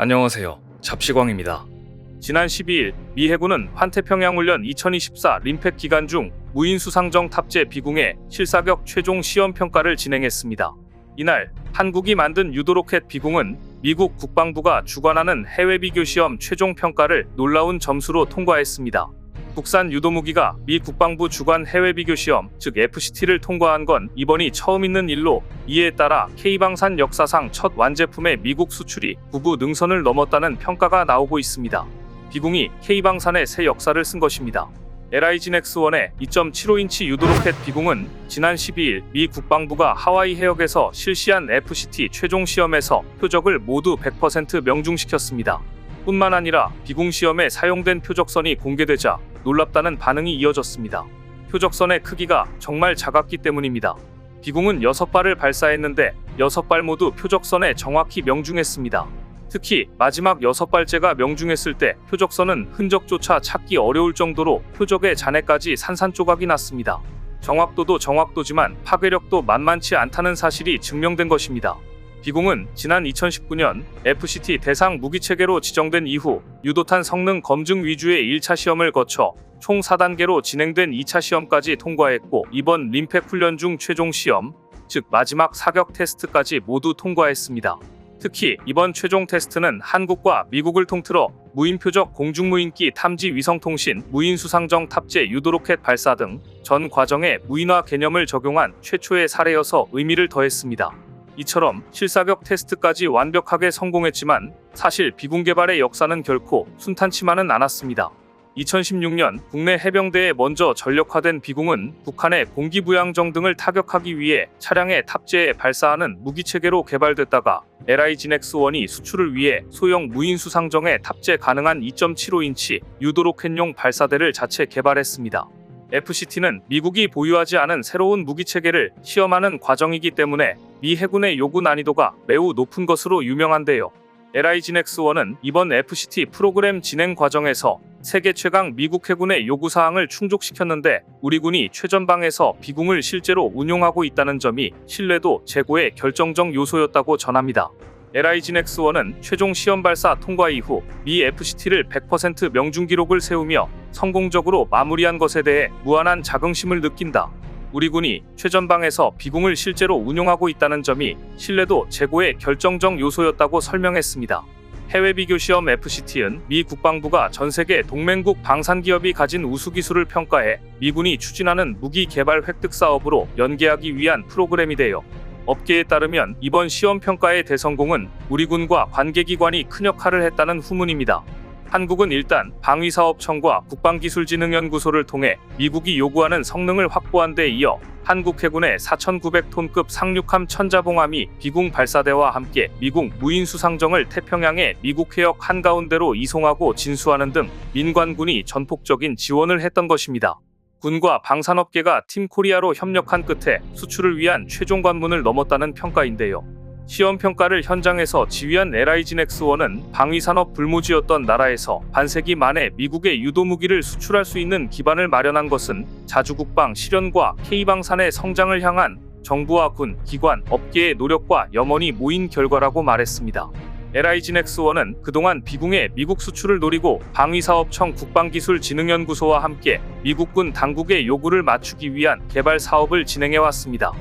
안녕하세요. 잡시광입니다. 지난 12일 미 해군은 환태평양훈련 2024 림팩 기간 중 무인수상정 탑재 비공의 실사격 최종 시험 평가를 진행했습니다. 이날 한국이 만든 유도로켓 비공은 미국 국방부가 주관하는 해외 비교 시험 최종 평가를 놀라운 점수로 통과했습니다. 국산 유도무기가 미 국방부 주관 해외 비교 시험, 즉 FCT를 통과한 건 이번이 처음 있는 일로, 이에 따라 K방산 역사상 첫 완제품의 미국 수출이 부부 능선을 넘었다는 평가가 나오고 있습니다. 비공이 K방산의 새 역사를 쓴 것입니다. LIGN-X1의 2.75인치 유도로켓 비공은 지난 12일 미 국방부가 하와이 해역에서 실시한 FCT 최종 시험에서 표적을 모두 100% 명중시켰습니다. 뿐만 아니라 비공 시험에 사용된 표적선이 공개되자 놀랍다는 반응이 이어졌습니다. 표적선의 크기가 정말 작았기 때문입니다. 비공은 6발을 발사했는데 6발 모두 표적선에 정확히 명중했습니다. 특히 마지막 6발째가 명중했을 때 표적선은 흔적조차 찾기 어려울 정도로 표적의 잔해까지 산산조각이 났습니다. 정확도도 정확도지만 파괴력도 만만치 않다는 사실이 증명된 것입니다. 비공은 지난 2019년 FCT 대상 무기체계로 지정된 이후 유도탄 성능 검증 위주의 1차 시험을 거쳐 총 4단계로 진행된 2차 시험까지 통과했고, 이번 림팩 훈련 중 최종 시험, 즉 마지막 사격 테스트까지 모두 통과했습니다. 특히 이번 최종 테스트는 한국과 미국을 통틀어 무인표적 공중무인기 탐지 위성통신, 무인수상정 탑재 유도로켓 발사 등 전 과정에 무인화 개념을 적용한 최초의 사례여서 의미를 더했습니다. 이처럼 실사격 테스트까지 완벽하게 성공했지만 사실 비공 개발의 역사는 결코 순탄치만은 않았습니다. 2016년 국내 해병대에 먼저 전력화된 비공은 북한의 공기부양정 등을 타격하기 위해 차량에 탑재해 발사하는 무기체계로 개발됐다가 LIGN-X1이 수출을 위해 소형 무인수상정에 탑재 가능한 2.75인치 유도로켓용 발사대를 자체 개발했습니다. FCT는 미국이 보유하지 않은 새로운 무기체계를 시험하는 과정이기 때문에 미 해군의 요구 난이도가 매우 높은 것으로 유명한데요. LIGN-X1은 이번 FCT 프로그램 진행 과정에서 세계 최강 미국 해군의 요구사항을 충족시켰는데, 우리 군이 최전방에서 비공을 실제로 운용하고 있다는 점이 신뢰도 제고의 결정적 요소였다고 전합니다. LIGN-X1은 최종 시험 발사 통과 이후 미 FCT를 100% 명중 기록을 세우며 성공적으로 마무리한 것에 대해 무한한 자긍심을 느낀다. 우리 군이 최전방에서 비공을 실제로 운용하고 있다는 점이 신뢰도 제고의 결정적 요소였다고 설명했습니다. 해외 비교 시험 FCT는 미 국방부가 전 세계 동맹국 방산기업이 가진 우수기술을 평가해 미군이 추진하는 무기 개발 획득 사업으로 연계하기 위한 프로그램이되요. 업계에 따르면 이번 시험 평가의 대성공은 우리 군과 관계기관이 큰 역할을 했다는 후문입니다. 한국은 일단 방위사업청과 국방기술진흥연구소를 통해 미국이 요구하는 성능을 확보한 데 이어 한국 해군의 4,900톤급 상륙함 천자봉함이 비공 발사대와 함께 미국 무인수상정을 태평양의 미국 해역 한가운데로 이송하고 진수하는 등 민관군이 전폭적인 지원을 했던 것입니다. 군과 방산업계가 팀 코리아로 협력한 끝에 수출을 위한 최종 관문을 넘었다는 평가인데요. 시험 평가를 현장에서 지휘한 LIGN-X1은 방위산업 불모지였던 나라에서 반세기 만에 미국의 유도무기를 수출할 수 있는 기반을 마련한 것은 자주국방 실현과 K방산의 성장을 향한 정부와 군, 기관, 업계의 노력과 염원이 모인 결과라고 말했습니다. LIGN-X1은 그동안 비공의 미국 수출을 노리고 방위사업청 국방기술진흥연구소와 함께 미국군 당국의 요구를 맞추기 위한 개발 사업을 진행해왔습니다.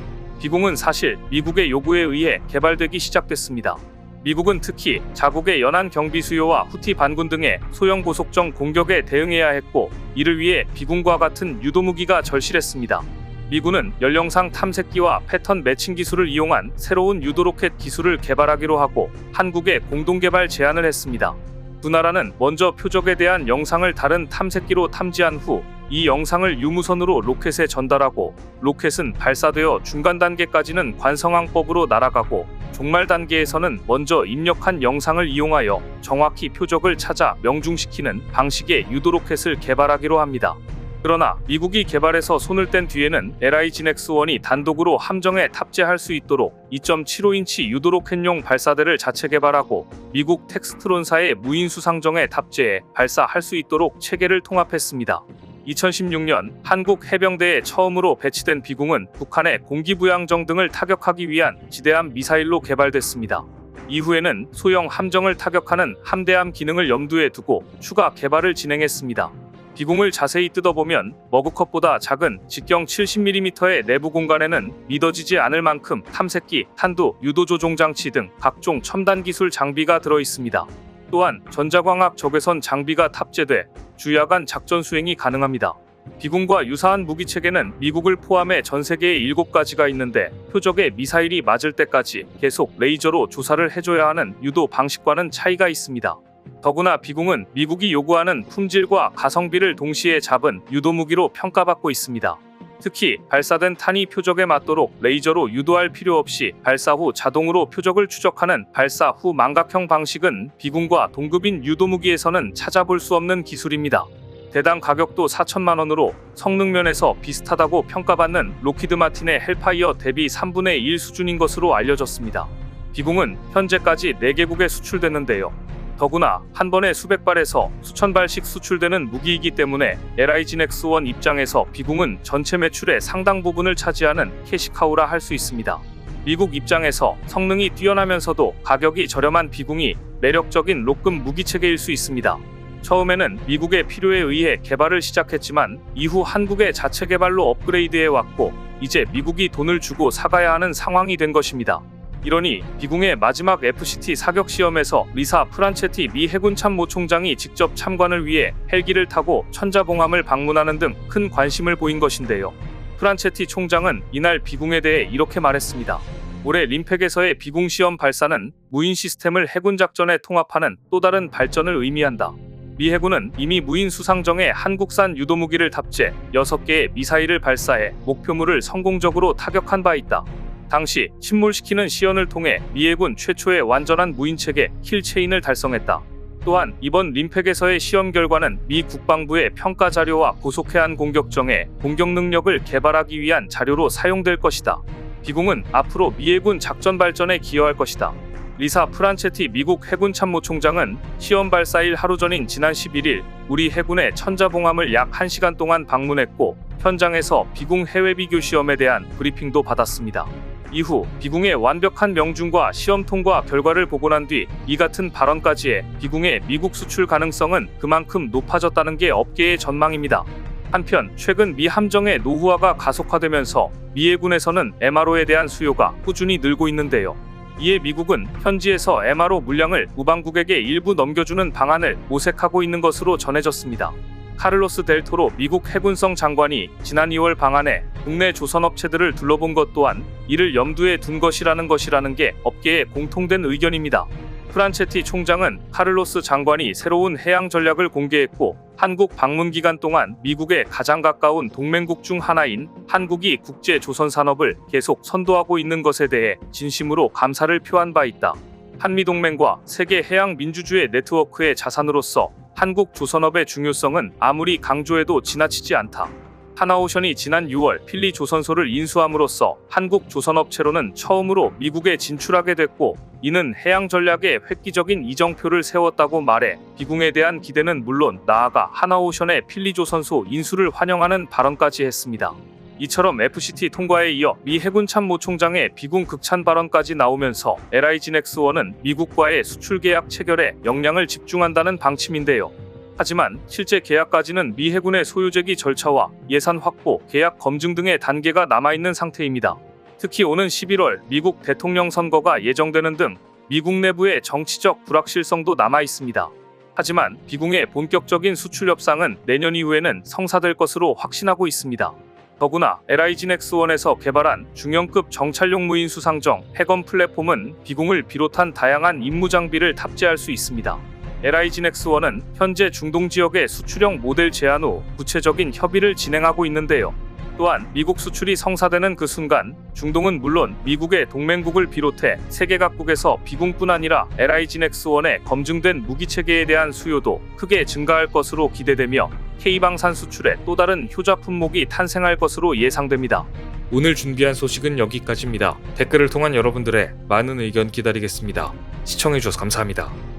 비공은 사실 미국의 요구에 의해 개발되기 시작됐습니다. 미국은 특히 자국의 연안 경비 수요와 후티 반군 등의 소형 고속정 공격에 대응해야 했고, 이를 위해 비공과 같은 유도무기가 절실했습니다. 미군은 연령상 탐색기와 패턴 매칭 기술을 이용한 새로운 유도로켓 기술을 개발하기로 하고 한국에 공동개발 제안을 했습니다. 두 나라는 먼저 표적에 대한 영상을 다른 탐색기로 탐지한 후 이 영상을 유무선으로 로켓에 전달하고, 로켓은 발사되어 중간 단계까지는 관성항법으로 날아가고 종말 단계에서는 먼저 입력한 영상을 이용하여 정확히 표적을 찾아 명중시키는 방식의 유도로켓을 개발하기로 합니다. 그러나 미국이 개발해서 손을 뗀 뒤에는 LIGN-X1이 단독으로 함정에 탑재할 수 있도록 2.75인치 유도로켓용 발사대를 자체 개발하고 미국 텍스트론사의 무인수상정에 탑재해 발사할 수 있도록 체계를 통합했습니다. 2016년 한국 해병대에 처음으로 배치된 비공은 북한의 공기부양정 등을 타격하기 위한 지대함 미사일로 개발됐습니다. 이후에는 소형 함정을 타격하는 함대함 기능을 염두에 두고 추가 개발을 진행했습니다. 비공을 자세히 뜯어보면 머그컵보다 작은 직경 70mm의 내부 공간에는 믿어지지 않을 만큼 탐색기, 탄두, 유도 조종 장치 등 각종 첨단 기술 장비가 들어 있습니다. 또한 전자광학 적외선 장비가 탑재돼 주야간 작전 수행이 가능합니다. 비공과 유사한 무기 체계는 미국을 포함해 전 세계에 7가지가 있는데 표적에 미사일이 맞을 때까지 계속 레이저로 조사를 해줘야 하는 유도 방식과는 차이가 있습니다. 더구나 비공은 미국이 요구하는 품질과 가성비를 동시에 잡은 유도 무기로 평가받고 있습니다. 특히 발사된 탄이 표적에 맞도록 레이저로 유도할 필요 없이 발사 후 자동으로 표적을 추적하는 발사 후 망각형 방식은 비공과 동급인 유도 무기에서는 찾아볼 수 없는 기술입니다. 대당 가격도 4천만 원으로 성능 면에서 비슷하다고 평가받는 록히드 마틴의 헬파이어 대비 3분의 1 수준인 것으로 알려졌습니다. 비공은 현재까지 4개국에 수출됐는데요. 더구나 한 번에 수백 발에서 수천 발씩 수출되는 무기이기 때문에 LIG 넥스1 입장에서 비공은 전체 매출의 상당 부분을 차지하는 캐시카우라 할 수 있습니다. 미국 입장에서 성능이 뛰어나면서도 가격이 저렴한 비공이 매력적인 록급 무기체계일 수 있습니다. 처음에는 미국의 필요에 의해 개발을 시작했지만 이후 한국의 자체 개발로 업그레이드해 왔고 이제 미국이 돈을 주고 사가야 하는 상황이 된 것입니다. 이러니 비공의 마지막 FCT 사격 시험에서 리사 프란체티 미 해군 참모총장이 직접 참관을 위해 헬기를 타고 천자봉함을 방문하는 등 큰 관심을 보인 것인데요. 프란체티 총장은 이날 비공에 대해 이렇게 말했습니다. 올해 림팩에서의 비공 시험 발사는 무인 시스템을 해군 작전에 통합하는 또 다른 발전을 의미한다. 미 해군은 이미 무인 수상정에 한국산 유도무기를 탑재 6개의 미사일을 발사해 목표물을 성공적으로 타격한 바 있다. 당시 침몰시키는 시연을 통해 미 해군 최초의 완전한 무인체계 킬체인을 달성했다. 또한 이번 림팩에서의 시험 결과는 미 국방부의 평가 자료와 고속해안 공격정의 공격 능력을 개발하기 위한 자료로 사용될 것이다. 비공은 앞으로 미 해군 작전 발전에 기여할 것이다. 리사 프란체티 미국 해군 참모총장은 시험 발사일 하루 전인 지난 11일 우리 해군의 천자봉함을 약 1시간 동안 방문했고 현장에서 비공 해외 비교 시험에 대한 브리핑도 받았습니다. 이후 비공의 완벽한 명중과 시험 통과 결과를 보고 난 뒤 이 같은 발언까지 해 비공의 미국 수출 가능성은 그만큼 높아졌다는 게 업계의 전망입니다. 한편 최근 미 함정의 노후화가 가속화되면서 미 해군에서는 MRO에 대한 수요가 꾸준히 늘고 있는데요. 이에 미국은 현지에서 MRO 물량을 우방국에게 일부 넘겨주는 방안을 모색하고 있는 것으로 전해졌습니다. 카를로스 델 토로 미국 해군성 장관이 지난 2월 방한해 국내 조선업체들을 둘러본 것 또한 이를 염두에 둔 것이라는 게 업계의 공통된 의견입니다. 프란체티 총장은 카를로스 장관이 새로운 해양 전략을 공개했고 한국 방문 기간 동안 미국에 가장 가까운 동맹국 중 하나인 한국이 국제 조선 산업을 계속 선도하고 있는 것에 대해 진심으로 감사를 표한 바 있다. 한미동맹과 세계 해양 민주주의 네트워크의 자산으로서 한국 조선업의 중요성은 아무리 강조해도 지나치지 않다. 하나오션이 지난 6월 필리 조선소를 인수함으로써 한국 조선업체로는 처음으로 미국에 진출하게 됐고 이는 해양 전략에 획기적인 이정표를 세웠다고 말해 비공에 대한 기대는 물론 나아가 하나오션의 필리 조선소 인수를 환영하는 발언까지 했습니다. 이처럼 FCT 통과에 이어 미 해군 참모총장의 비공 극찬 발언까지 나오면서 LIG 넥스1은 미국과의 수출 계약 체결에 역량을 집중한다는 방침인데요. 하지만 실제 계약까지는 미 해군의 소유제기 절차와 예산 확보, 계약 검증 등의 단계가 남아있는 상태입니다. 특히 오는 11월 미국 대통령 선거가 예정되는 등 미국 내부의 정치적 불확실성도 남아있습니다. 하지만 비공의 본격적인 수출 협상은 내년 이후에는 성사될 것으로 확신하고 있습니다. 더구나 LIG 넥스1에서 개발한 중형급 정찰용 무인 수상정 해검 플랫폼은 비공을 비롯한 다양한 임무 장비를 탑재할 수 있습니다. LIG 넥스1은 현재 중동 지역의 수출형 모델 제안 후 구체적인 협의를 진행하고 있는데요. 또한 미국 수출이 성사되는 그 순간 중동은 물론 미국의 동맹국을 비롯해 세계 각국에서 비공뿐 아니라 LIG 넥스1의 검증된 무기체계에 대한 수요도 크게 증가할 것으로 기대되며 K방산 수출에 또 다른 효자 품목이 탄생할 것으로 예상됩니다. 오늘 준비한 소식은 여기까지입니다. 댓글을 통한 여러분들의 많은 의견 기다리겠습니다. 시청해주셔서 감사합니다.